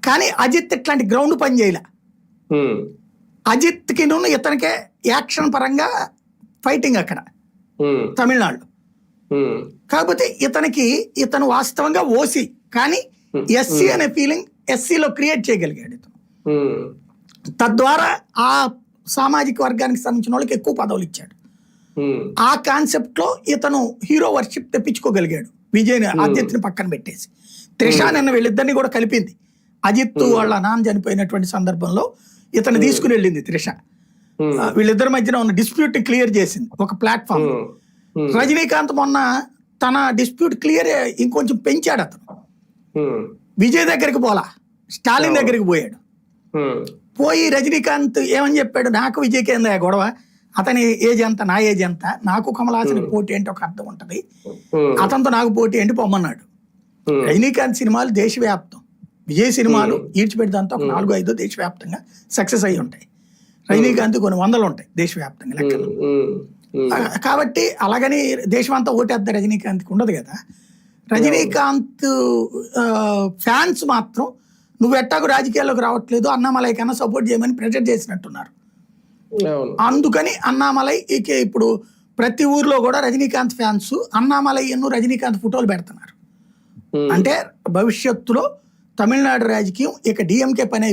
కానీ అజిత్ ఇట్లాంటి గ్రౌండ్ పని చేయలే. అజిత్కి ఇతనికే యాక్షన్ పరంగా ఫైటింగ్ అక్కడ తమిళనాడులో. కాకపోతే ఇతను వాస్తవంగా ఓసీ, కానీ ఎస్సీ అనే ఫీలింగ్ ఎస్సీలో క్రియేట్ చేయగలిగాడు ఇతను. తద్వారా ఆ సామాజిక వర్గానికి సంబంధించిన వాళ్ళకి ఎక్కువ పదవులు ఇచ్చాడు. ఆ కాన్సెప్ట్ లో ఇతను హీరో వర్షిప్ తెప్పించుకోగలిగాడు విజయ్ని, అజిత్ని పక్కన పెట్టేసి. త్రిష నిన్న వీళ్ళిద్దరిని కూడా కలిపింది. అజిత్ వాళ్ళ నాన్న చనిపోయినటువంటి సందర్భంలో ఇతను తీసుకుని వెళ్ళింది త్రిష. వీళ్ళిద్దరి మధ్యన ఉన్న డిస్ప్యూట్ ని క్లియర్ చేసింది ఒక ప్లాట్ఫామ్. రజనీకాంత్ మొన్న తన డిస్ప్యూట్ క్లియర్ ఇంకొంచెం పెంచాడు. అతను విజయ్ దగ్గరికి పోలా, స్టాలిన్ దగ్గరికి పోయాడు. పోయి రజనీకాంత్ ఏమని చెప్పాడు, నాకు విజయ్కి ఏందా గొడవ, అతని ఏజ్ ఎంత, నా ఏజ్ ఎంత, నాకు కమల్ హాసన్ పోటీ అంటే ఒక అర్థం ఉంటది, అతనితో నాకు పోటీ అంటే పొమ్మన్నాడు. రజనీకాంత్ సినిమాలు దేశవ్యాప్తం, విజయ్ సినిమాలు ఈడ్చిపెడతాంతో ఒక 4-5 దేశవ్యాప్తంగా సక్సెస్ అయ్యి ఉంటాయి. రజనీకాంత్ కొన్ని 100 ఉంటాయి దేశవ్యాప్తంగా లెక్కలు. కాబట్టి అలాగని దేశం అంతా ఓటేద్దా రజనీకాంత్కి ఉండదు కదా. రజనీకాంత్ ఫ్యాన్స్ మాత్రం నువ్వు ఎట్టాకు రాజకీయాల్లోకి రావట్లేదు, అన్నామలై కన్నా సపోర్ట్ చేయమని ప్రెజర్ చేసినట్టున్నారు. అందుకని అన్నామలై ఇప్పుడు ప్రతి ఊర్లో కూడా రజనీకాంత్ ఫ్యాన్స్ అన్నామలై రజనీకాంత్ ఫోటోలు పెడుతున్నారు. అంటే భవిష్యత్తులో తమిళనాడు రాజకీయం ఇక డిఎంకే పని